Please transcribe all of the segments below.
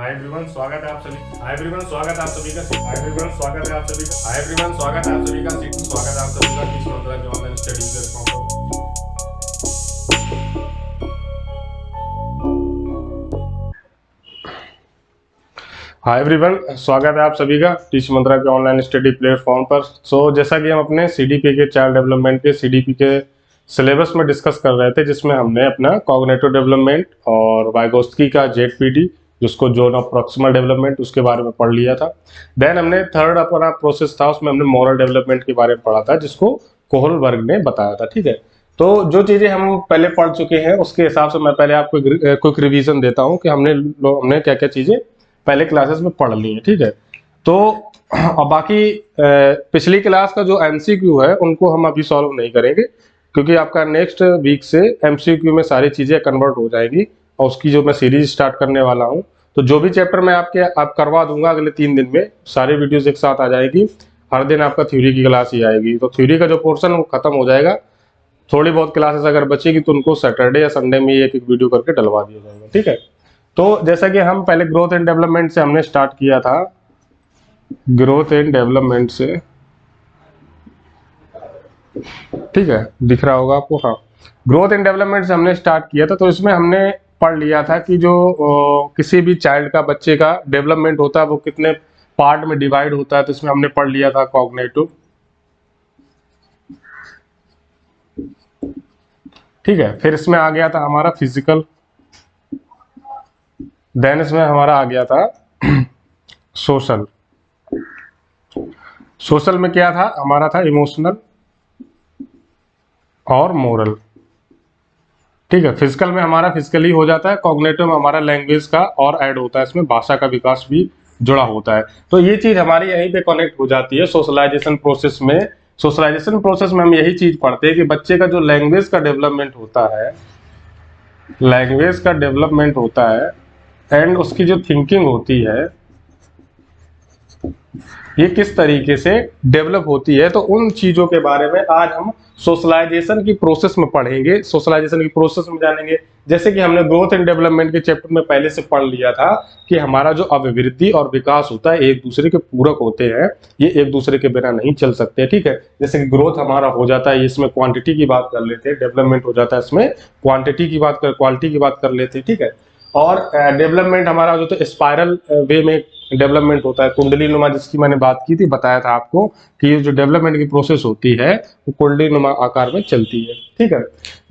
Hi everyone, स्वागत है आप सभी का हाय एवरीवन, स्वागत है आप सभी का हाय एवरीवन, स्वागत है आप सभी का हाय एवरीवन, स्वागत है आप सभी का स्वागत है आप सभी का किस मंत्रा के ऑनलाइन स्टडी प्लेटफॉर्म पर। हाय एवरीवन, स्वागत है आप सभी का टीच मंत्रा के ऑनलाइन स्टडी प्लेटफॉर्म पर। जैसा कि हम अपने सीडीपी के चाइल्ड डेवलपमेंट के सीडीपी के सिलेबस में डिस्कस कर रहे थे, जिसमें हमने अपना कॉग्निटिव डेवलपमेंट और वाइगोत्स्की का जेडपीडी, जिसको जोन ऑफ प्रॉक्सिमल डेवलपमेंट, उसके बारे में पढ़ लिया था। देन हमने थर्ड अपना प्रोसेस था, उसमें हमने मॉरल डेवलपमेंट के बारे में पढ़ा था, जिसको कोहलबर्ग ने बताया था। ठीक है, तो जो चीजें हम पहले पढ़ चुके हैं उसके हिसाब से मैं पहले आपको क्विक रिवीजन देता हूँ कि हमने क्या क्या चीजें पहले क्लासेस में पढ़ ली है। ठीक है, तो अब बाकी पिछली क्लास का जो एमसीक्यू है उनको हम अभी सॉल्व नहीं करेंगे, क्योंकि आपका नेक्स्ट वीक से एमसीक्यू में सारी चीजें कन्वर्ट हो जाएगी और उसकी जो मैं सीरीज स्टार्ट करने वाला हूँ, तो जो भी चैप्टर मैं आप करवा दूंगा अगले 3 दिन में, सारी वीडियोस एक साथ आ जाएगी। हर दिन आपका थ्योरी की क्लास ही आएगी, तो थ्योरी का जो पोर्शन वो खत्म हो जाएगा। थोड़ी बहुत क्लासेस अगर बचेगी तो उनको सैटरडे या संडे में एक वीडियो करके डलवा दिया जाएगा। ठीक है, तो जैसा कि हम पहले ग्रोथ एंड डेवलपमेंट से हमने स्टार्ट किया था, ग्रोथ एंड डेवलपमेंट से, ठीक है, दिख रहा होगा आपको। हाँ, ग्रोथ एंड डेवलपमेंट से हमने स्टार्ट किया था, तो इसमें हमने पढ़ लिया था कि जो किसी भी चाइल्ड का, बच्चे का डेवलपमेंट होता है वो कितने पार्ट में डिवाइड होता है। तो इसमें हमने पढ़ लिया था कॉग्निटिव, ठीक है, फिर इसमें आ गया था हमारा फिजिकल, देन इसमें हमारा आ गया था सोशल। सोशल में क्या था हमारा, था इमोशनल और मोरल। ठीक है, फिजिकल में हमारा फिजिकली हो जाता है, कॉग्निटिव में हमारा लैंग्वेज का और ऐड होता है, इसमें भाषा का विकास भी जुड़ा होता है। तो ये चीज हमारी यहीं पे कनेक्ट हो जाती है सोशलाइजेशन प्रोसेस में। सोशलाइजेशन प्रोसेस में हम यही चीज पढ़ते हैं कि बच्चे का जो लैंग्वेज का डेवलपमेंट होता है, लैंग्वेज का डेवलपमेंट होता है एंड उसकी जो थिंकिंग होती है ये किस तरीके से डेवलप होती है, तो उन चीजों के बारे में आज हम सोशलाइजेशन की प्रोसेस में पढ़ेंगे, सोशलाइजेशन की प्रोसेस में जानेंगे। जैसे कि हमने ग्रोथ एंड डेवलपमेंट के चैप्टर में पहले से पढ़ लिया था कि हमारा जो अभिवृद्धि और विकास होता है एक दूसरे के पूरक होते हैं, ये एक दूसरे के बिना नहीं चल सकते। ठीक है, जैसे कि ग्रोथ हमारा हो जाता है, इसमें क्वांटिटी की बात कर लेते हैं, डेवलपमेंट हो जाता है इसमें क्वांटिटी की बात कर, क्वालिटी की बात कर लेते हैं। ठीक है, और डेवलपमेंट हमारा जो तो स्पाइरल वे में डेवलपमेंट होता है, कुंडली नुमा, जिसकी मैंने बात की थी, बताया था आपको कि ये जो डेवलपमेंट की प्रोसेस होती है वो कुंडली नुमा आकार में चलती है। ठीक है,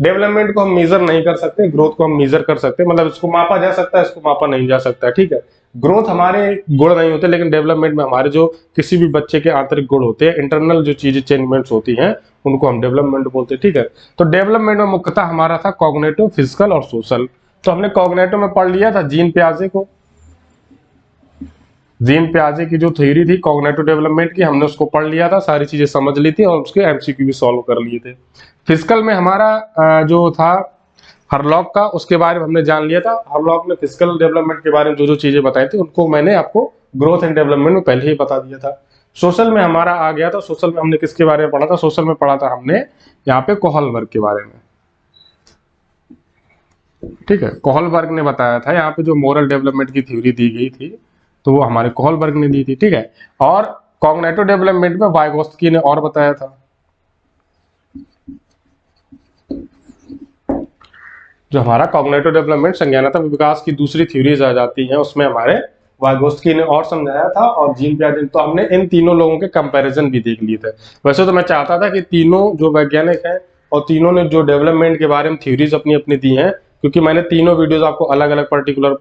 डेवलपमेंट को हम मेजर नहीं कर सकते, ग्रोथ को हम मेजर कर सकते, मतलब इसको मापा जा सकता है, इसको मापा नहीं जा सकता। ठीक है, ग्रोथ हमारे गुण नहीं होते, लेकिन डेवलपमेंट में हमारे जो किसी भी बच्चे के आंतरिक गुण होते हैं, इंटरनल जो चीजें चेंजमेंट्स होती हैं, उनको हम डेवलपमेंट बोलते हैं। ठीक है, तो डेवलपमेंट में मुख्यतः हमारा था कॉग्निटिव, फिजिकल और सोशल। तो हमने कॉग्निटिव में पढ़ लिया था जीन पियाजे को, जीन पियाजे की जो थ्योरी थी कॉग्निटिव डेवलपमेंट की, हमने उसको पढ़ लिया था, सारी चीजें समझ ली थी और उसके एमसीक्यू भी सॉल्व कर लिए थे। फिजिकल में हमारा जो था हरलॉक का, उसके बारे में हमने जान लिया था। हरलॉक ने फिजिकल डेवलपमेंट के बारे में जो जो चीजें बताई थी उनको मैंने आपको ग्रोथ एंड डेवलपमेंट में पहले ही बता दिया था। सोशल में हमारा आ गया था, सोशल में हमने किसके बारे में पढ़ा था, सोशल में पढ़ा था हमने यहाँ पे कोहलबर्ग के बारे में। ठीक है, कोहलबर्ग ने बताया था, यहाँ पे जो मोरल डेवलपमेंट की थ्योरी दी गई थी तो वो हमारे कोहलबर्ग ने दी थी। ठीक है, और कॉग्निटिव डेवलपमेंट में वाइगोत्स्की ने और बताया था। जो हमारा कॉग्निटिव डेवलपमेंट संज्ञानात्मक विकास की दूसरी थ्योरीज आ जाती हैं, उसमें हमारे वाइगोत्स्की ने और समझाया था और जीन पियाजे। तो हमने इन तीनों लोगों के कंपैरिजन भी देख लिए थे। वैसे तो मैं चाहता था कि तीनों जो वैज्ञानिक हैं और तीनों ने जो डेवलपमेंट के बारे में थ्योरीज अपनी अपनी दी हैं, क्योंकि मैंने तीनों वीडियोज आपको अलग अलग पर्टिकुलर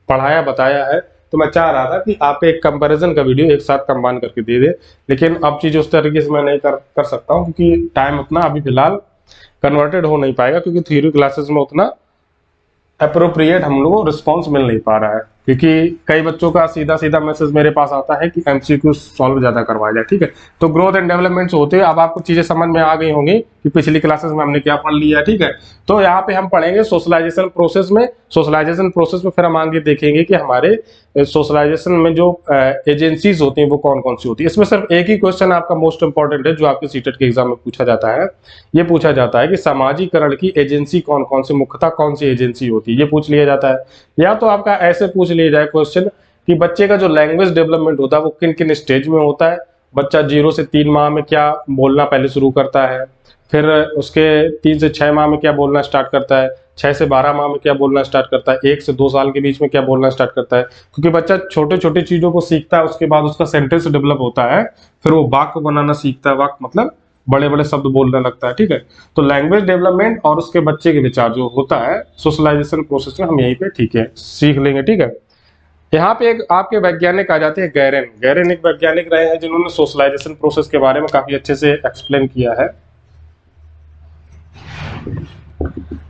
पढ़ाया बताया है, तो मैं चाह रहा था कि आप एक कंपैरिजन का वीडियो एक साथ कंबाइन करके दे दे। लेकिन अब चीज उस तरीके से मैं नहीं कर सकता हूँ, क्योंकि टाइम उतना अभी फिलहाल कन्वर्टेड हो नहीं पाएगा, क्योंकि थ्योरी क्लासेस में उतना अप्रोप्रिएट हम लोगों को रिस्पॉन्स मिल नहीं पा रहा है, क्योंकि कई बच्चों का सीधा सीधा मैसेज मेरे पास आता है कि एमसीक्यू सॉल्व ज्यादा करवाया जाए। ठीक है, तो ग्रोथ एंड डेवलपमेंट होते हैं, अब आपको चीजें समझ में आ गई होंगी कि पिछली क्लासेस में हमने क्या पढ़ लिया, ठीक है। तो यहाँ पे हम पढ़ेंगे सोशलाइजेशन प्रोसेस में। सोशलाइजेशन प्रोसेस में फिर हम आगे देखेंगे कि हमारे सोशलाइजेशन में जो एजेंसीज होती हैं वो कौन कौन सी होती है। इसमें सिर्फ एक ही क्वेश्चन आपका मोस्ट इंपॉर्टेंट है जो आपके सीटेट के एग्जाम में पूछा जाता है। ये पूछा जाता है कि सामाजिकरण की एजेंसी कौन कौन सी, मुख्यतः कौन सी एजेंसी होती है, ये पूछ लिया जाता है। या तो आपका ऐसे पूछ लिया जाए क्वेश्चन कि बच्चे का जो लैंग्वेज डेवलपमेंट होता है वो किन किन स्टेज में होता है। बच्चा 0 से 3 माह में क्या बोलना पहले शुरू करता है, फिर उसके 3 से 6 माह में क्या बोलना स्टार्ट करता है, 6 से 12 माह में क्या बोलना स्टार्ट करता है, 1 से 2 साल के बीच में क्या बोलना स्टार्ट करता है। क्योंकि बच्चा छोटे छोटे चीजों को सीखता है, उसके बाद उसका सेंटेंस डेवलप होता है, फिर वो वाक्य बनाना सीखता है, वाक्य मतलब बड़े बड़े शब्द बोलने लगता है, ठीक है। तो लैंग्वेज डेवलपमेंट और उसके बच्चे के विचार जो होता है सोशलाइजेशन प्रोसेस में, हम यहीं पे ठीक है सीख लेंगे, ठीक है। यहाँ पे एक आपके वैज्ञानिक आ जाते हैं, गैरेन। गैरेन एक वैज्ञानिक रहे हैं जिन्होंने सोशलाइजेशन प्रोसेस के बारे में काफी अच्छे से एक्सप्लेन किया है।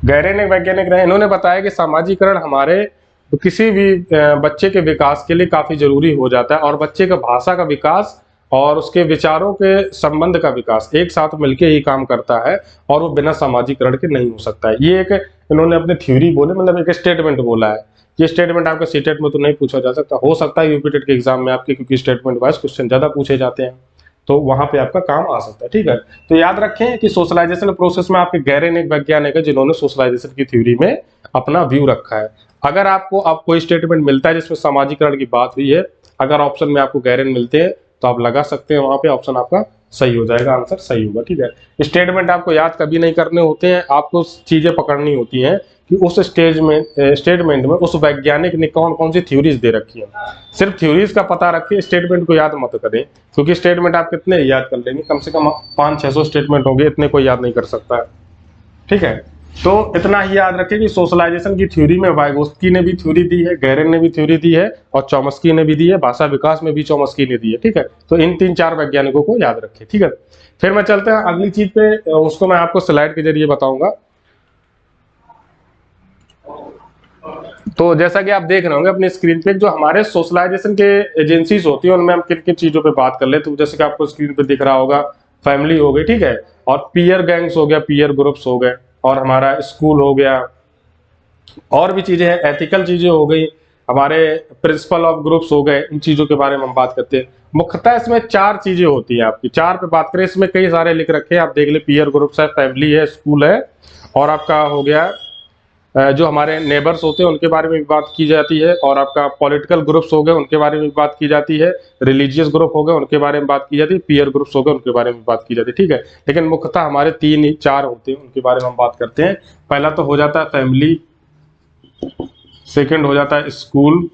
गैरेन एक वैज्ञानिक रहे, इन्होंने बताया कि सामाजिकरण हमारे किसी भी बच्चे के विकास के लिए काफी जरूरी हो जाता है, और बच्चे का भाषा का विकास और उसके विचारों के संबंध का विकास एक साथ मिलके ही काम करता है, और वो बिना सामाजिकरण के नहीं हो सकता है। ये एक इन्होंने अपनी थ्योरी बोले, मतलब एक स्टेटमेंट बोला है। ये स्टेटमेंट आपका सीटेट में तो नहीं पूछा जा सकता, हो सकता है यूपीटेट के एग्जाम में आपके, क्योंकि स्टेटमेंट वाइज क्वेश्चन ज्यादा पूछे जाते हैं, तो वहां पे आपका काम आ सकता है, ठीक है। तो याद रखें कि सोशलाइजेशन प्रोसेस में आपके गैरेन एक वैज्ञानिक है जिन्होंने सोशलाइजेशन की थ्योरी में अपना व्यू रखा है। अगर आपको अब कोई स्टेटमेंट मिलता है जिसमें सामाजिकरण की बात हुई है, अगर ऑप्शन में आपको गैरेन मिलते हैं तो आप लगा सकते हैं, वहां पे ऑप्शन आपका सही हो जाएगा, आंसर सही होगा, ठीक है। स्टेटमेंट आपको याद कभी नहीं करने होते हैं, आपको चीजें पकड़नी होती हैं कि उस स्टेटमेंट में उस वैज्ञानिक ने कौन कौन सी थ्योरीज दे रखी है। सिर्फ थ्योरीज का पता रखिए, स्टेटमेंट को याद मत करें, क्योंकि स्टेटमेंट आप कितने याद कर लेंगे, कम से कम 500-600 स्टेटमेंट होंगे, इतने कोई याद नहीं कर सकता है, ठीक है। तो इतना ही याद रखें कि सोशलाइजेशन की थ्योरी में वाइगोत्स्की ने भी थ्योरी दी है, गैरेन ने भी थ्योरी दी है, और चॉम्स्की ने भी दी है, भाषा विकास में भी चॉम्स्की ने दी है, ठीक है। तो इन 3-4 वैज्ञानिकों को याद रखें, ठीक है। फिर मैं चलते हैं अगली चीज पे, उसको मैं आपको स्लाइड के जरिए बताऊंगा। तो जैसा कि आप देख रहे होंगे अपनी स्क्रीन पे, जो हमारे सोशलाइजेशन के एजेंसीज होती है उनमें हम किन किन चीजों पे बात कर ले। तो जैसे कि आपको स्क्रीन पे दिख रहा होगा, फैमिली हो गई, ठीक है, और पीयर गैंग्स हो गया, पीयर ग्रुप्स हो गए, और हमारा स्कूल हो गया, और भी चीजें हैं, एथिकल चीजें हो गई, हमारे प्रिंसिपल ऑफ ग्रुप्स हो गए, इन चीजों के बारे में हम बात करते हैं। मुख्यतः इसमें 4 चीजें होती हैं आपकी, 4 पे बात करें, इसमें कई सारे लिख रखे हैं, आप देख ले, पीयर ग्रुप्स है, फैमिली है, स्कूल है, और आपका हो गया जो हमारे नेबर्स होते हैं उनके बारे में भी बात की जाती है, और आपका पॉलिटिकल ग्रुप्स हो गए उनके बारे में भी बात की जाती है, रिलीजियस ग्रुप हो गए उनके बारे में बात की जाती है, पीयर ग्रुप्स हो गए उनके बारे में बात की जाती है, ठीक है। लेकिन मुख्यतः हमारे 3-4 होते हैं, उनके बारे में हम बात करते हैं। पहला तो हो जाता है फैमिली, सेकेंड हो जाता है स्कूल,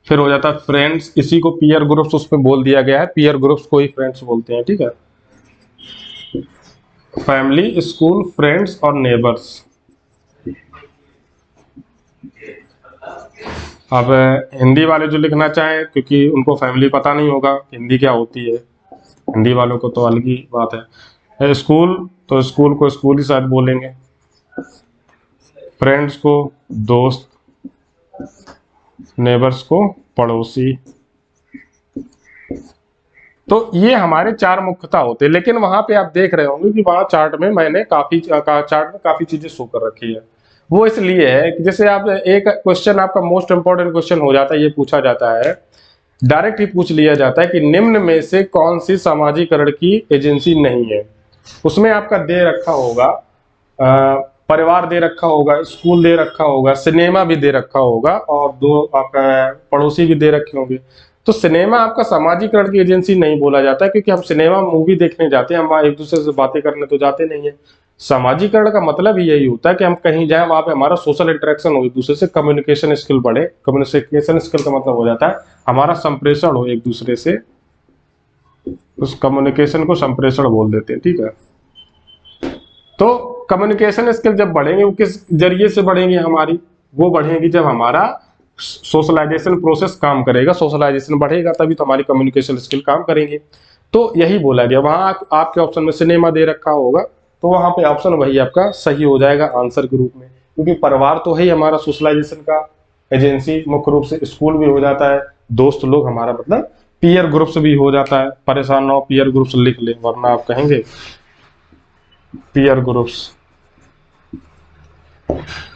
फिर हो जाता है फ्रेंड्स, इसी को पीयर ग्रुप्स उसमें बोल दिया गया है, पीयर ग्रुप्स को ही फ्रेंड्स बोलते हैं, ठीक है। फैमिली, स्कूल, फ्रेंड्स और नेबर्स। अब हिंदी वाले जो लिखना चाहें, क्योंकि उनको फैमिली पता नहीं होगा हिंदी क्या होती है, हिंदी वालों को तो अलग ही बात है। स्कूल, तो स्कूल को स्कूल ही शायद बोलेंगे, फ्रेंड्स को दोस्त, नेबर्स को पड़ोसी। तो ये हमारे 4 मुख्यतः होते हैं। लेकिन वहां पे आप देख रहे होंगे कि वहां चार्ट में मैंने काफी चीजें शो कर रखी है। वो इसलिए है कि जैसे आप एक क्वेश्चन, आपका मोस्ट इंपॉर्टेंट क्वेश्चन हो जाता है, ये पूछा जाता है, डायरेक्ट ही पूछ लिया जाता है कि निम्न में से कौन सी सामाजिकरण की एजेंसी नहीं है। उसमें आपका दे रखा होगा, परिवार दे रखा होगा, स्कूल दे रखा होगा, सिनेमा भी दे रखा होगा, और 2 आपका पड़ोसी भी दे रखे होंगे। तो सिनेमा आपका सामाजिकरण की एजेंसी नहीं बोला जाता है, क्योंकि हम सिनेमा मूवी देखने जाते हैं, हम वहाँ एक दूसरे से बातें करने तो जाते नहीं है। सामाजिकरण का मतलब ही यही होता है कि हम कहीं जाए, वहां पे हमारा सोशल इंटरेक्शन हो, एक दूसरे से कम्युनिकेशन स्किल बढ़े। कम्युनिकेशन स्किल का मतलब हो जाता है हमारा संप्रेषण हो एक दूसरे से, उस कम्युनिकेशन को संप्रेषण बोल देते हैं, ठीक है। तो कम्युनिकेशन स्किल जब बढ़ेंगे, वो किस जरिए से बढ़ेंगी हमारी, वो बढ़ेगी जब हमारा सोशलाइजेशन प्रोसेस काम करेगा, सोशलाइजेशन बढ़ेगा तभी तो हमारी कम्युनिकेशन स्किल काम करेंगे। तो यही बोला गया। वहां आपके ऑप्शन में सिनेमा दे रखा होगा, तो वहां पे ऑप्शन वही आपका सही हो जाएगा आंसर के रूप में, क्योंकि परिवार तो है ही हमारा सोशलाइजेशन का एजेंसी, मुख्य रूप से स्कूल भी हो जाता है, दोस्त लोग हमारा मतलब पीयर ग्रुप्स भी हो जाता है। परेशान ना हो, पीयर ग्रुप्स लिख ले, वरना आप कहेंगे पीयर ग्रुप्स,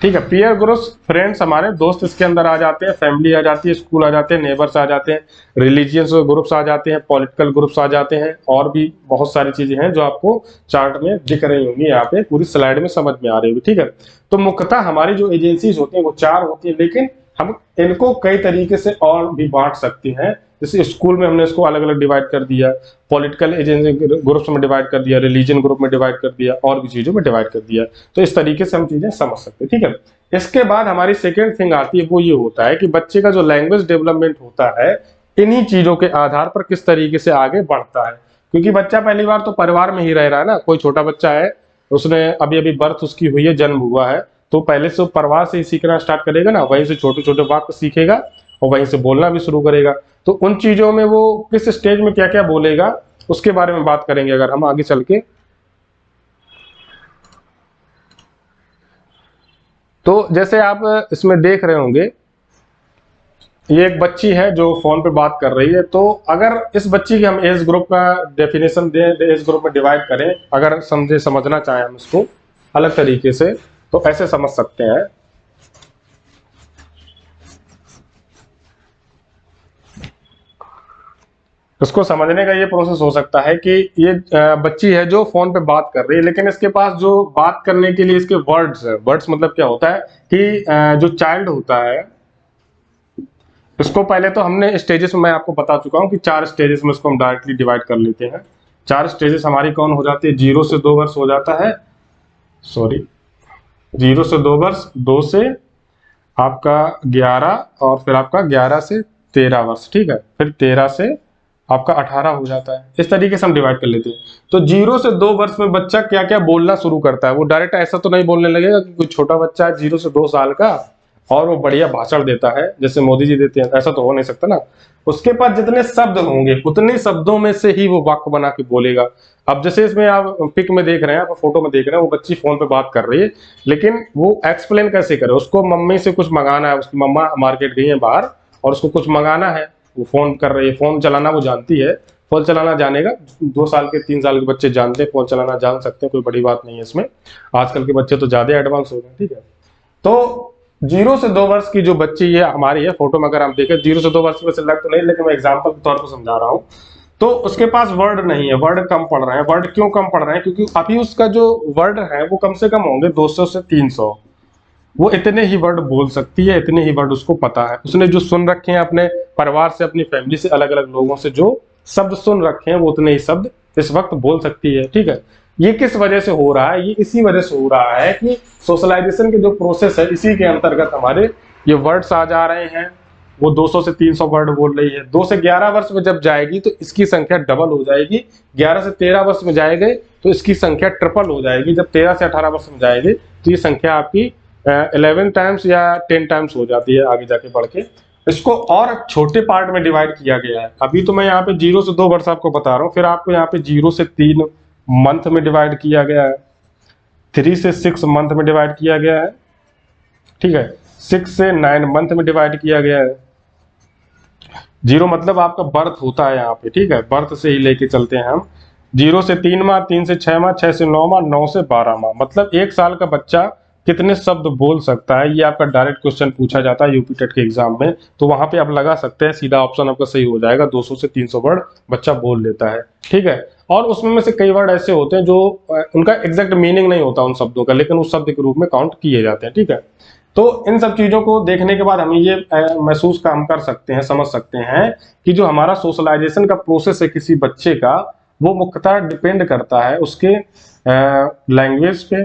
ठीक है। पीयर ग्रुप्स फ्रेंड्स, हमारे दोस्त इसके अंदर आ जाते हैं, फैमिली आ जाती है, स्कूल आ जाते हैं, नेबर्स आ जाते हैं, रिलीजियस ग्रुप्स आ जाते हैं, पॉलिटिकल ग्रुप्स आ जाते हैं, और भी बहुत सारी चीजें हैं जो आपको चार्ट में दिख रही होंगी, यहाँ पे पूरी स्लाइड में समझ में आ रही होगी, ठीक है। तो मुख्यतः हमारी जो एजेंसीज होती हैं वो 4 होती है, लेकिन हम इनको कई तरीके से और भी बांट सकते हैं। जैसे स्कूल में हमने इसको अलग अलग डिवाइड कर दिया, पॉलिटिकल एजेंसी ग्रुप्स में डिवाइड कर दिया, रिलीजन ग्रुप में डिवाइड कर दिया, और भी चीजों में डिवाइड कर दिया। तो इस तरीके से हम चीजें समझ सकते हैं, ठीक है। इसके बाद हमारी सेकेंड थिंग आती है, वो ये होता है कि बच्चे का जो लैंग्वेज डेवलपमेंट होता है, इन्हीं चीजों के आधार पर किस तरीके से आगे बढ़ता है। क्योंकि बच्चा पहली बार तो परिवार में ही रह रहा है ना, कोई छोटा बच्चा है, उसने अभी अभी बर्थ उसकी हुई है, जन्म हुआ है, तो पहले से परिवार से ही सीखना स्टार्ट करेगा ना, वहीं से छोटे छोटे वाक्य सीखेगा और वहीं से बोलना भी शुरू करेगा। तो उन चीजों में वो किस स्टेज में क्या क्या बोलेगा, उसके बारे में बात करेंगे अगर हम आगे चल के। तो जैसे आप इसमें देख रहे होंगे, ये एक बच्ची है जो फोन पे बात कर रही है। तो अगर इस बच्ची की हम एज ग्रुप का डेफिनेशन दें, एज ग्रुप में डिवाइड करें, अगर समझना चाहें हम इसको अलग तरीके से, तो ऐसे समझ सकते हैं। इसको समझने का ये प्रोसेस हो सकता है कि ये बच्ची है जो फोन पे बात कर रही है, लेकिन इसके पास जो बात करने के लिए इसके वर्ड्स है। वर्ड्स मतलब क्या होता है कि जो चाइल्ड होता है, इसको पहले तो हमने स्टेजेस में, मैं आपको बता चुका हूं कि 4 स्टेजेस में इसको हम डायरेक्टली डिवाइड कर लेते हैं। 4 स्टेजेस हमारी कौन हो जाती है, 0 से 2 वर्ष हो जाता है, सॉरी 0 से 2 वर्ष, 2 से आपका 11, और फिर आपका 11 से 13 वर्ष, ठीक है। फिर 13 से आपका 18 हो जाता है। इस तरीके से हम डिवाइड कर लेते हैं। तो 0 से 2 वर्ष में बच्चा क्या क्या बोलना शुरू करता है, वो डायरेक्ट ऐसा तो नहीं बोलने लगेगा कि कोई छोटा बच्चा है 0 से 2 साल का और वो बढ़िया भाषण देता है जैसे मोदी जी देते हैं, ऐसा तो हो नहीं सकता ना। उसके पास जितने शब्द होंगे उतने शब्दों में से ही वो वाक्य बना के बोलेगा। अब जैसे इसमें आप पिक में देख रहे हैं, आप फोटो में देख रहे हैं, वो बच्ची फोन पे बात कर रही है, लेकिन वो एक्सप्लेन कैसे करे, उसको मम्मी से कुछ मंगाना है, उसकी मम्मा मार्केट गई है बाहर और उसको कुछ मंगाना है, वो फोन कर रही है, फोन चलाना वो जानती है, फोन चलाना जानेगा। 2 साल के 3 साल के बच्चे जानते हैं, फोन चलाना जान सकते हैं, कोई बड़ी बात नहीं है इसमें। आजकल के बच्चे तो ज्यादा एडवांस हो गए, ठीक है। तो 0 से 2 वर्ष की जो बच्ची ये हमारी है, फोटो में अगर हम देखें 0 से 2 वर्ष में से लग तो नहीं, लेकिन मैं एग्जाम्पल के तौर पर समझा रहा हूँ। तो उसके पास वर्ड नहीं है, वर्ड कम पढ़ रहे हैं। वर्ड क्यों कम पढ़ रहे हैं, क्योंकि अभी उसका जो वर्ड है वो कम से कम होंगे 200 से 300। वो इतने ही वर्ड बोल सकती है, इतने ही वर्ड उसको पता है। उसने जो सुन रखे हैं अपने परिवार से, अपनी फैमिली से, अलग अलग लोगों से जो शब्द सुन रखे हैं, वो उतने ही शब्द इस वक्त बोल सकती है, ठीक है। ये किस वजह से हो रहा है, ये इसी वजह से हो रहा है कि सोशलाइजेशन के जो प्रोसेस है, इसी के अंतर्गत हमारे ये वर्ड्स आ जा रहे हैं। वो 200 से 300 वर्ड बोल रही है। 2 से 11 वर्ष में जब जाएगी तो इसकी संख्या डबल हो जाएगी। 11 से 13 वर्ष में जाएंगे तो इसकी संख्या ट्रिपल हो जाएगी। जब 13 से 18 वर्ष में जाएगी तो ये संख्या आपकी 11 टाइम्स या 10 टाइम्स हो जाती है आगे जाके बढ़ के। इसको और छोटे पार्ट में डिवाइड किया गया है। अभी तो मैं यहाँ पे 0 से 2 वर्ष आपको बता रहा हूँ, फिर आपको यहाँ पे 0 से 3 मंथ में डिवाइड किया गया है, 3 से 6 मंथ में डिवाइड किया गया है, ठीक है, 6 से 9 मंथ में डिवाइड किया गया है। 0 मतलब आपका बर्थ होता है यहाँ पे, ठीक है, बर्थ से ही लेके चलते हैं हम। 0 से 3 माह, 3 से 6 माह, 6 से 9 माह, 9 से 12 माह, मतलब 1 साल का बच्चा कितने शब्द बोल सकता है, ये आपका डायरेक्ट क्वेश्चन पूछा जाता है यूपी टेट के एग्जाम में। तो वहां पे आप लगा सकते हैं, सीधा ऑप्शन आपका सही हो जाएगा, 200 से 300 वर्ड बच्चा बोल लेता है, ठीक है। और उसमें में से कई वर्ड ऐसे होते हैं जो उनका एग्जैक्ट मीनिंग नहीं होता उन शब्दों का, लेकिन उस शब्द के रूप में काउंट किए जाते हैं, ठीक है। तो इन सब चीजों को देखने के बाद हम ये महसूस काम कर सकते हैं, समझ सकते हैं कि जो हमारा सोशलाइजेशन का प्रोसेस है किसी बच्चे का, वो मुख्यतः डिपेंड करता है उसके लैंग्वेज पे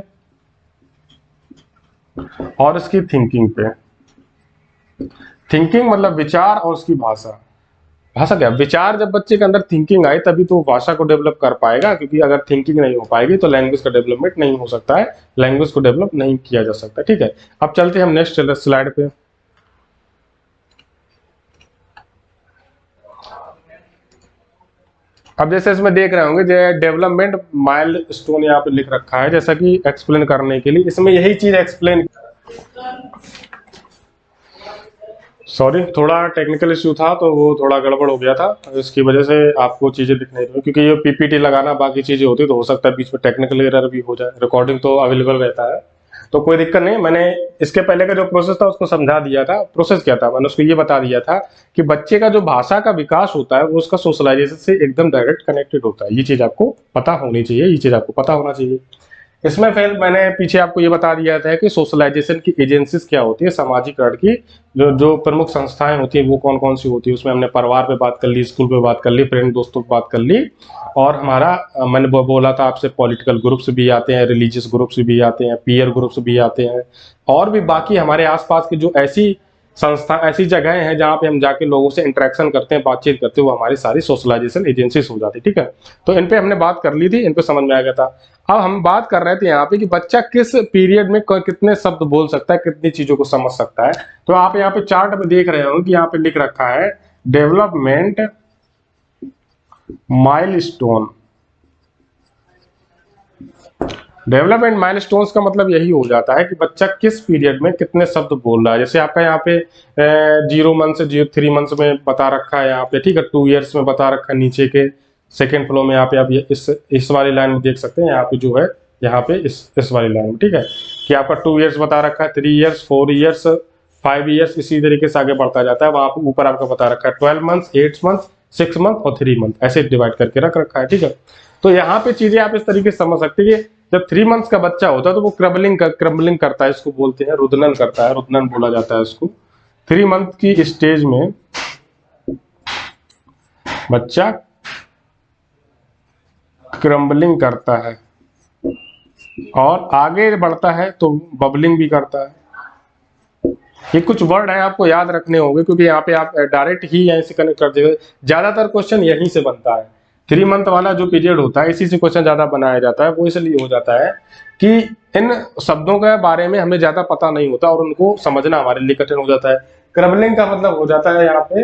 और इसकी थिंकिंग पे। थिंकिंग मतलब विचार, और उसकी भाषा। भाषा क्या, विचार, जब बच्चे के अंदर थिंकिंग आए तभी तो भाषा को डेवलप कर पाएगा, क्योंकि अगर थिंकिंग नहीं हो पाएगी तो लैंग्वेज का डेवलपमेंट नहीं हो सकता है, लैंग्वेज को डेवलप नहीं किया जा सकता, ठीक है। अब चलते हैं हम नेक्स्ट स्लाइड पे। अब जैसे इसमें देख रहे होंगे जो डेवलपमेंट माइलस्टोन यहाँ पे लिख रखा है, जैसा कि एक्सप्लेन करने के लिए इसमें यही चीज एक्सप्लेन। सॉरी, थोड़ा टेक्निकल इश्यू था तो वो थोड़ा गड़बड़ हो गया था, इसकी वजह से आपको चीज़ें दिख नहीं रही, क्योंकि ये पीपीटी लगाना बाकी चीज़ें होती तो हो सकता है बीच में टेक्निकल एरर भी हो जाए। रिकॉर्डिंग तो अवेलेबल रहता है, तो कोई दिक्कत नहीं। मैंने इसके पहले का जो प्रोसेस था उसको समझा दिया था। प्रोसेस क्या था, मैंने उसको ये बता दिया था कि बच्चे का जो भाषा का विकास होता है वो उसका सोशलाइजेशन से एकदम डायरेक्ट कनेक्टेड होता है। ये चीज़ आपको पता होनी चाहिए, ये चीज़ आपको पता होना चाहिए। इसमें फिर मैंने पीछे आपको ये बता दिया था कि सोशलाइजेशन की एजेंसीज क्या होती है, सामाजिकरण की जो जो प्रमुख संस्थाएं होती हैं वो कौन कौन सी होती है। उसमें हमने परिवार पे बात कर ली, स्कूल पे बात कर ली, फ्रेंड दोस्तों पे बात कर ली, और हमारा मैंने बोला था आपसे पॉलिटिकल ग्रुप्स भी आते हैं, रिलीजियस ग्रुप्स भी आते हैं, पीयर ग्रुप्स भी आते हैं, और भी बाकी हमारे आसपास की जो ऐसी संस्था, ऐसी जगहें हैं जहाँ पे हम जाके लोगों से इंटरेक्शन करते हैं, बातचीत करते हैं, वो हमारी सारी सोशलाइजेशन एजेंसीज हो जाती है। ठीक है, तो इन पे हमने बात कर ली थी, इन पे समझ में आ गया था। अब हम बात कर रहे थे यहाँ पे कि बच्चा किस पीरियड में कितने शब्द बोल सकता है, कितनी चीजों को समझ सकता है। तो आप यहाँ पे चार्ट में देख रहे हो कि यहाँ पे लिख रखा है डेवलपमेंट माइलस्टोन। डेवलपमेंट माइलस्टोन्स का मतलब यही हो जाता है कि बच्चा किस पीरियड में कितने शब्द बोल रहा है। जैसे आपका यहाँ पे 0 मंथ से 3 मंथ्स में बता रखा है यहाँ पे, ठीक है, 2 ईयर्स में बता रखा है। नीचे के सेकेंड फ्लो में यहाँ पे आप ये इस वाली लाइन में देख सकते हैं, यहाँ पे जो है यहाँ पे इस वाली लाइन में, ठीक है, कि आपका 2 ईयर्स बता रखा है, 3 ईयर्स, 4 ईयर्स, 5 ईयर्स, इसी तरीके से आगे बढ़ता जाता है। वहां पे ऊपर आपका बता रखा है 12 मंथ, 8 मंथ, 6 मंथ और 3 मंथ, ऐसे डिवाइड करके रख रखा है। ठीक है, तो यहाँ पे चीजें आप इस तरीके से समझ सकते हैं कि जब 3 मंथ्स का बच्चा होता है तो वो क्रम्बलिंग करता है, इसको बोलते हैं रुदनन करता है, रुदनन बोला जाता है इसको। 3 मंथ की स्टेज में बच्चा क्रम्बलिंग करता है और आगे बढ़ता है तो बबलिंग भी करता है। ये कुछ वर्ड हैं आपको याद रखने होंगे, क्योंकि यहाँ पे आप डायरेक्ट ही यहीं से कनेक्ट कर देंगे। ज्यादातर क्वेश्चन यहीं से बनता है, 3 मंथ वाला जो पीरियड होता है इसी से क्वेश्चन ज्यादा बनाया जाता है। वो इसलिए हो जाता है कि इन शब्दों के बारे में हमें ज्यादा पता नहीं होता और उनको समझना हमारे लिए कठिन हो जाता है। क्रबलिंग का मतलब हो जाता है यहाँ पे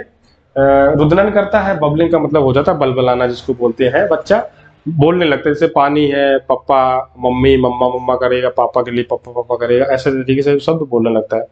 रुदनन करता है, बबलिंग का मतलब हो जाता है बलबलाना, जिसको बोलते हैं बच्चा बोलने लगता है। जैसे पानी है, पप्पा मम्मी, मम्मा मम्मा करेगा, पापा के लिए पप्पा पापा करेगा, ऐसे तरीके से शब्द बोलने लगता है।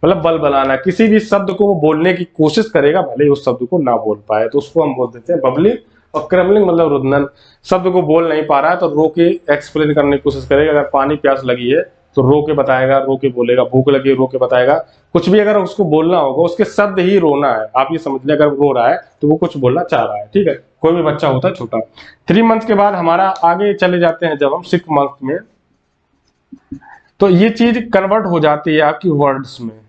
मतलब बलबलाना, किसी भी शब्द को वो बोलने की कोशिश करेगा, भले ही उस शब्द को ना बोल पाए, तो उसको हम बोल देते हैं बबलिंग। और क्रमलिंग मतलब रुदनन, शब्द को बोल नहीं पा रहा है तो रो के एक्सप्लेन करने की कोशिश करेगा। अगर पानी प्यास लगी है तो रो के बताएगा, रो के बोलेगा, भूख लगी है रो के बताएगा। कुछ भी अगर उसको बोलना होगा उसके शब्द ही रोना है, आप ये समझ लें। अगर रो रहा है तो वो कुछ बोलना चाह रहा है, ठीक है, कोई भी बच्चा होता है छोटा। 3 मंथ के बाद हमारा आगे चले जाते हैं जब हम 6 मंथ में, तो ये चीज कन्वर्ट हो जाती है आपकी वर्ड्स में।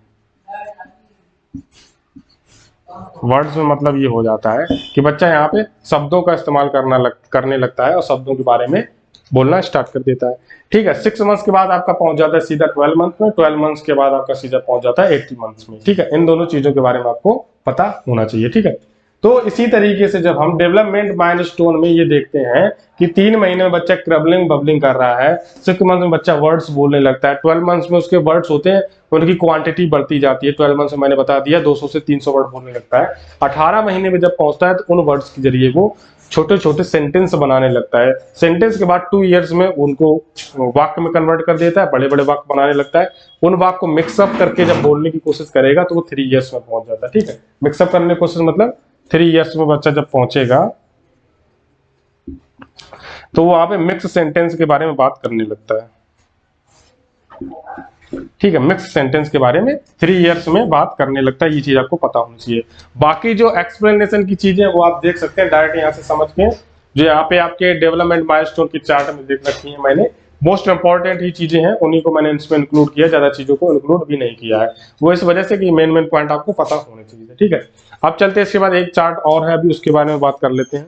वर्ड्स में मतलब ये हो जाता है कि बच्चा यहाँ पे शब्दों का इस्तेमाल करने लगता है और शब्दों के बारे में बोलना स्टार्ट कर देता है। ठीक है, 6 मंथ्स के बाद आपका पहुंच जाता है सीधा 12 मंथ में, 12 मंथ्स के बाद आपका सीधा पहुंच जाता है 18 मंथ्स में। ठीक है, इन दोनों चीजों के बारे में आपको पता होना चाहिए। ठीक है, तो इसी तरीके से जब हम डेवलपमेंट माइलस्टोन में ये देखते हैं कि 3 महीने में बच्चा क्रबलिंग बबलिंग कर रहा है, 6 मंथ में बच्चा वर्ड्स बोलने लगता है, 12 मंथ्स में उसके वर्ड्स होते हैं, उनकी क्वांटिटी बढ़ती जाती है। 12 मंथ्स में मैंने बता दिया 200 से 300 वर्ड बोलने लगता है। 18 महीने में जब पहुंचता है तो उन वर्ड्स के जरिए वो छोटे छोटे सेंटेंस बनाने लगता है। सेंटेंस के बाद 2 ईयर्स में उनको वाक्य में कन्वर्ट कर देता है, बड़े बड़े वाक्य बनाने लगता है। उन वाक्य को मिक्सअप करके जब बोलने की कोशिश करेगा तो वो 3 ईयर्स में पहुंच जाता है। ठीक है, मिक्सअप करने की कोशिश मतलब 3 ईयर्स में बच्चा जब पहुंचेगा तो वो वहां पे मिक्स सेंटेंस के बारे में बात करने लगता है। ठीक है, मिक्स सेंटेंस के बारे में 3 ईयर्स में बात करने लगता है। ये चीज आपको पता होनी चाहिए। बाकी जो एक्सप्लेनेशन की चीजें वो आप देख सकते हैं डायरेक्ट यहाँ से समझ के, जो यहाँ पे आपके डेवलपमेंट माइलस्टोन की चार्ट में देख रखी है मैंने। मोस्ट इंपॉर्टेंट ही चीजें हैं, उन्हीं को मैंने इसमें इंक्लूड किया, ज्यादा चीजों को इंक्लूड भी नहीं किया है, वो इस वजह से कि मेन मेन पॉइंट आपको पता होने चाहिए। ठीक है, अब चलते हैं इसके बाद एक चार्ट और है, अभी उसके बारे में बात कर लेते हैं।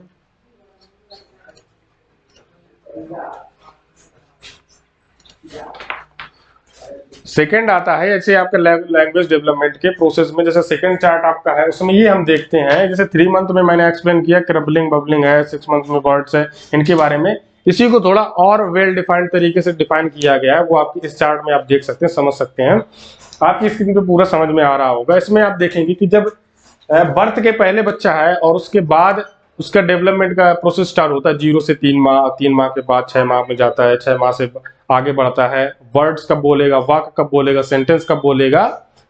सेकंड आता है ऐसे आपका लैंग्वेज डेवलपमेंट के प्रोसेस में। जैसे सेकंड चार्ट आपका है उसमें ये हम देखते हैं, जैसे 3 मंथ में मैंने एक्सप्लेन किया क्रबलिंग बबलिंग है, 6 मंथ में वर्ड्स है, इनके बारे में। इसी को थोड़ा और वेल डिफाइंड तरीके से डिफाइन किया गया है, वो आपकी इस चार्ट में आप देख सकते हैं, समझ सकते हैं। आपकी स्क्रीन पे पूरा समझ में आ रहा होगा। इसमें आप देखेंगे कि जब बर्थ के पहले बच्चा है और उसके बाद उसका डेवलपमेंट का प्रोसेस स्टार्ट होता है 0 से 3 माह, 3 माह के बाद 6 माह में जाता है, 6 माह से आगे बढ़ता है। वर्ड्स कब बोलेगा, वाक्य कब बोलेगा, सेंटेंस कब बोलेगा,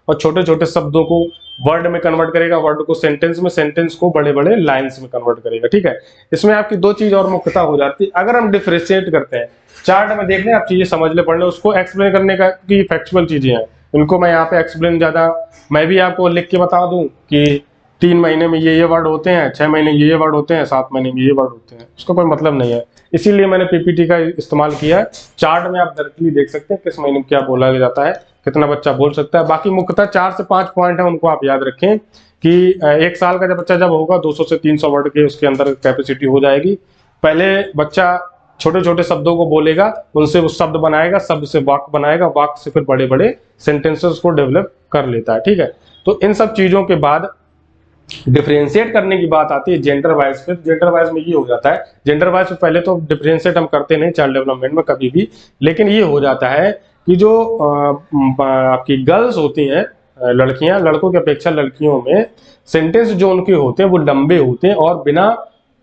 और छोटे छोटे शब्दों को वर्ड में कन्वर्ट करेगा, वर्ड को सेंटेंस में, सेंटेंस को बड़े बड़े लाइंस में कन्वर्ट करेगा। ठीक है, इसमें आपकी दो चीज और मुख्यता हो जाती है। अगर हम डिफरेंशिएट करते हैं, चार्ट में देख लें आप, चीजें समझ ले, पढ़ ले, उसको एक्सप्लेन करने का की फैक्चुअल चीजें हैं, इनको मैं यहाँ पे एक्सप्लेन ज्यादा, मैं भी आपको लिख के बता दूं कि 3 महीने में ये वर्ड होते हैं, 6 महीने में ये वर्ड होते हैं, 7 महीने में ये वर्ड होते हैं, उसका कोई मतलब नहीं है। इसीलिए मैंने पीपीटी का इस्तेमाल किया है। चार्ट में आप डायरेक्टली देख सकते हैं किस महीने में क्या बोला जाता है, कितना बच्चा बोल सकता है। बाकी मुख्यतः 4 से 5 पॉइंट है, उनको आप याद रखें कि 1 साल का जब बच्चा जब होगा 200 से 300 वर्ड के उसके अंदर कैपेसिटी हो जाएगी। पहले बच्चा छोटे छोटे शब्दों को बोलेगा, उनसे वो शब्द बनाएगा, शब्द से वाक्य बनाएगा, वाक्य से फिर बड़े बड़े सेंटेंसेस को डेवलप कर लेता है। ठीक है, तो इन सब चीजों के बाद डिफरेंशिएट करने की बात आती है जेंडर वाइज पे। जेंडर वाइज में ये हो जाता है, जेंडर वाइज में पहले तो डिफरेंशिएट हम करते नहीं चाइल्ड डेवलपमेंट में कभी भी, लेकिन ये हो जाता है कि जो आपकी गर्ल्स होती हैं, लड़कियां, लड़कों की अपेक्षा लड़कियों में सेंटेंस जो उनके होते हैं वो लंबे होते हैं और बिना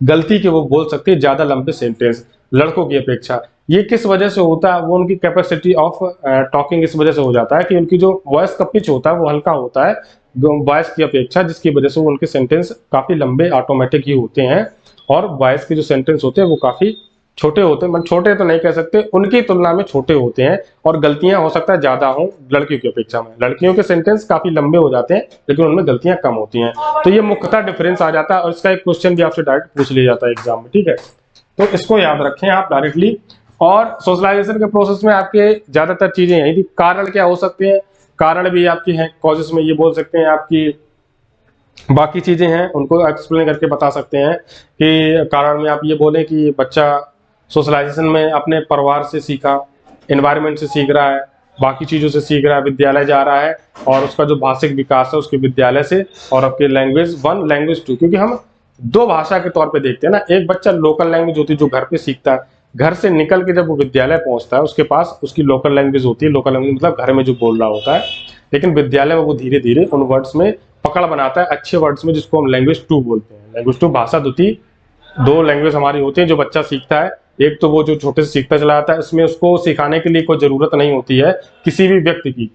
गलती के वो बोल सकते हैं ज्यादा लंबे सेंटेंस लड़कों की अपेक्षा। ये किस वजह से होता है? वो उनकी कैपेसिटी ऑफ टॉकिंग इस वजह से हो जाता है कि उनकी जो वॉइस का पिच होता है वो हल्का होता है वॉइस की अपेक्षा, जिसकी वजह से उनके सेंटेंस काफी लंबे ऑटोमेटिक ही होते हैं और वॉइस के जो सेंटेंस होते हैं वो काफी छोटे होते हैं। मतलब छोटे तो नहीं कह सकते, उनकी तुलना में छोटे होते हैं और गलतियां हो सकता है ज्यादा हो लड़कियों की अपेक्षा में। लड़कियों के सेंटेंस काफी लंबे हो जाते हैं लेकिन उनमें गलतियां कम होती हैं। तो ये मुख्यतः डिफरेंस आ जाता है और इसका एक क्वेश्चन भी आपसे डायरेक्ट पूछ लिया जाता है एग्जाम में। ठीक है, तो इसको याद रखें आप डायरेक्टली। और सोशलाइजेशन के प्रोसेस में आपके ज्यादातर चीजें यही थी। कारण क्या हो सकते हैं? कारण भी आपकी हैं, कॉजेस में ये बोल सकते हैं आपकी, बाकी चीजें हैं उनको एक्सप्लेन करके बता सकते हैं कि कारण में आप ये बोलें कि बच्चा सोशलाइजेशन में अपने परिवार से सीखा, एनवायरनमेंट से सीख रहा है, बाकी चीज़ों से सीख रहा है, विद्यालय जा रहा है और उसका जो भाषिक विकास है उसके विद्यालय से और आपके लैंग्वेज 1 लैंग्वेज 2, क्योंकि हम 2 भाषा के तौर पे देखते हैं ना। एक बच्चा लोकल लैंग्वेज होती है जो घर पे सीखता है, घर से निकल के जब वो विद्यालय पहुंचता है उसके पास उसकी लोकल लैंग्वेज होती है। लोकल लैंग्वेज मतलब घर में जो बोल रहा होता है, लेकिन विद्यालय में वो धीरे धीरे उन वर्ड्स में पकड़ बनाता है, अच्छे वर्ड्स में, जिसको हम लैंग्वेज 2 बोलते हैं। लैंग्वेज 2 भाषा द्वितीय 2 लैंग्वेज हमारी होती है जो बच्चा सीखता है। एक तो वो जो छोटे से सीखता चला आता है, इसमें उसको सिखाने के लिए कोई जरूरत नहीं होती है किसी भी व्यक्ति की,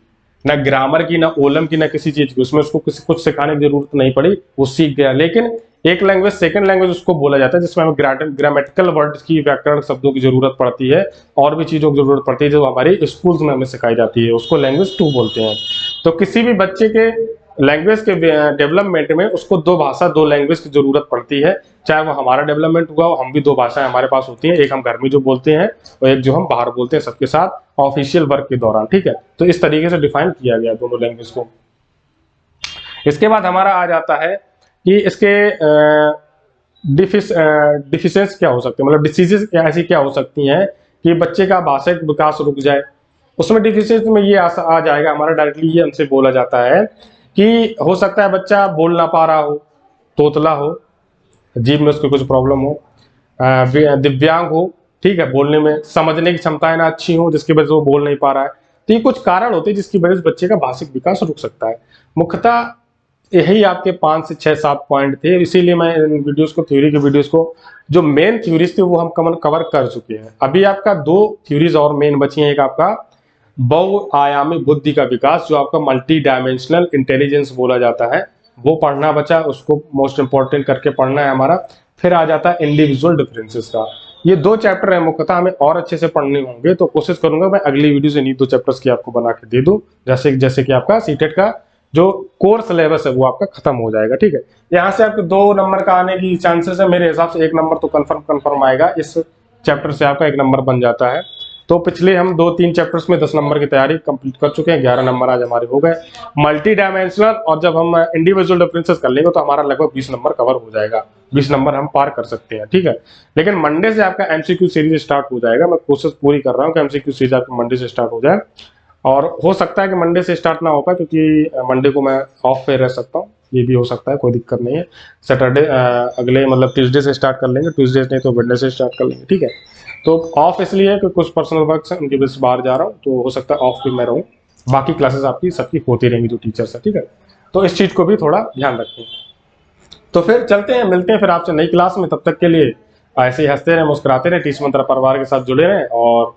ना ग्रामर की, ना ओलम की, ना किसी चीज की, उसमें उसको कुछ सिखाने की जरूरत नहीं पड़ी, वो सीख गया। लेकिन एक लैंग्वेज सेकंड लैंग्वेज उसको बोला जाता है जिसमें हमें ग्रामेटिकल वर्ड्स की, व्याकरण शब्दों की जरूरत पड़ती है और भी चीजों की जरूरत पड़ती है जो हमारे स्कूल्स में हमें सिखाई जाती है, उसको लैंग्वेज 2 बोलते हैं। तो किसी भी बच्चे के लैंग्वेज के डेवलपमेंट में उसको 2 भाषा 2 लैंग्वेज की जरूरत पड़ती है। चाहे वो हमारा डेवलपमेंट हुआ हो, हम भी 2 भाषाएं हमारे पास होती हैं, एक हम घर में जो बोलते हैं और एक जो हम बाहर बोलते हैं सबके साथ ऑफिशियल वर्क के दौरान। ठीक है, तो इस तरीके से डिफाइन किया गया दोनों लैंग्वेज को। इसके बाद हमारा आ जाता है कि इसके डिफिशियंस क्या हो सकते हैं, मतलब डिसीजेस ऐसी क्या हो सकती हैं कि बच्चे का भाषिक विकास रुक जाए। उसमें डिफिशियंस में ये आ जाएगा हमारा, डायरेक्टली ये हमसे बोला जाता है कि हो सकता है बच्चा बोल ना पा रहा हो, तोतला हो, जीभ में उसको कुछ प्रॉब्लम हो, दिव्यांग हो, ठीक है, बोलने में समझने की क्षमताएं ना अच्छी हो जिसकी वजह से वो बोल नहीं पा रहा है। तो ये कुछ कारण होते हैं जिसकी वजह से बच्चे का भाषिक विकास रुक सकता है। मुख्यतः यही आपके 5 से 6-7 पॉइंट थे, इसीलिए मैं इन वीडियोस को, थ्योरी के वीडियोस को, जो मेन थ्योरीज थे वो हम कवर कर चुके हैं। अभी आपका 2 थ्योरीज और मेन बची हैं। एक आपका बहुआयामी बुद्धि का विकास जो आपका मल्टी डायमेंशनल इंटेलिजेंस बोला जाता है, वो पढ़ना बचा, उसको मोस्ट इंपॉर्टेंट करके पढ़ना है हमारा। फिर आ जाता है इंडिविजुअल डिफरेंसेस का। ये 2 चैप्टर है मुख्यतः, हमें और अच्छे से पढ़ने होंगे, तो कोशिश करूंगा मैं अगली वीडियो से इन्हीं 2 चैप्टर्स की आपको बना के दे दूं, जैसे कि आपका सीटेट का जो कोर सिलेबस है वो आपका खत्म हो जाएगा। ठीक है, यहाँ से आपके 2 नंबर का आने की चांसेस है, मेरे हिसाब से 1 नंबर तो कंफर्म आएगा। इस चैप्टर से आपका 1 नंबर बन जाता है। तो पिछले हम 2-3 चैप्टर्स में 10 नंबर की तैयारी कंप्लीट कर चुके हैं, 11 नंबर आज हमारे हो गए मल्टी डायमेंशनल। और जब हम इंडिविजुअल डिफरेंसेस कर लेंगे तो हमारा लगभग 20 नंबर कवर हो जाएगा, 20 नंबर हम पार कर सकते हैं। ठीक है, लेकिन मंडे से आपका एमसीक्यू सीरीज स्टार्ट हो जाएगा। मैं कोशिश पूरी कर रहा हूँ कि एमसीक्यू सीरीज आपको मंडे से स्टार्ट हो जाए, और हो सकता है कि मंडे से स्टार्ट ना हो पाए क्योंकि मंडे को मैं ऑफ पे रह सकता हूँ, ये भी हो सकता है, कोई दिक्कत नहीं है। सैटरडे अगले मतलब ट्यूसडे से स्टार्ट कर लेंगे, ट्यूसडे नहीं तो वेडनेसडे से स्टार्ट कर लेंगे। ठीक है, तो ऑफ इसलिए है कि कुछ पर्सनल वर्क है उनकी वजह से बाहर जा रहा हूँ, तो हो सकता है ऑफ पे मैं रहूँ। बाकी क्लासेस आपकी सबकी होती रहेंगी जो टीचर्स है। ठीक है, तो इस चीज को भी थोड़ा ध्यान रखें। तो फिर चलते हैं, मिलते हैं फिर आपसे नई क्लास में। तब तक के लिए ऐसे ही हंसते रहे, मुस्कुराते रहे, टीच मंत्रा परिवार के साथ जुड़े रहें और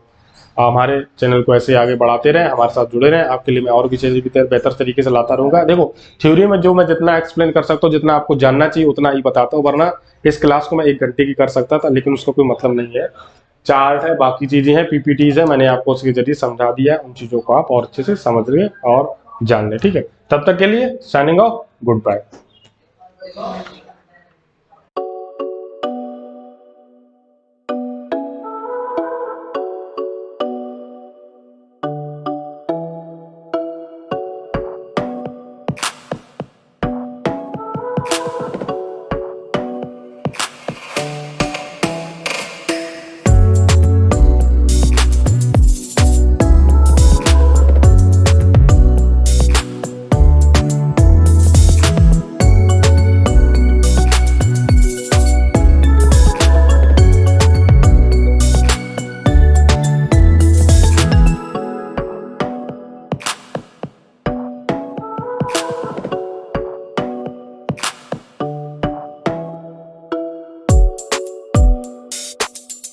हमारे चैनल को ऐसे आगे बढ़ाते रहें, हमारे साथ जुड़े रहें। आपके लिए मैं और भी चीज़ें भी बेहतर तरीके से लाता रहूँगा। देखो थ्योरी में जो मैं जितना एक्सप्लेन कर सकता हूँ, जितना आपको जानना चाहिए उतना ही बताता हूँ, वरना इस क्लास को मैं 1 घंटे की कर सकता था, लेकिन उसका कोई मतलब नहीं है। चार्ट है, बाकी चीज़ें हैं, पीपीटीज है, मैंने आपको उसके जरिए समझा दिया है। उन चीज़ों को आप और अच्छे से समझ लें और जान लें। ठीक है, तब तक के लिए साइनिंग ऑफ, गुड बाय।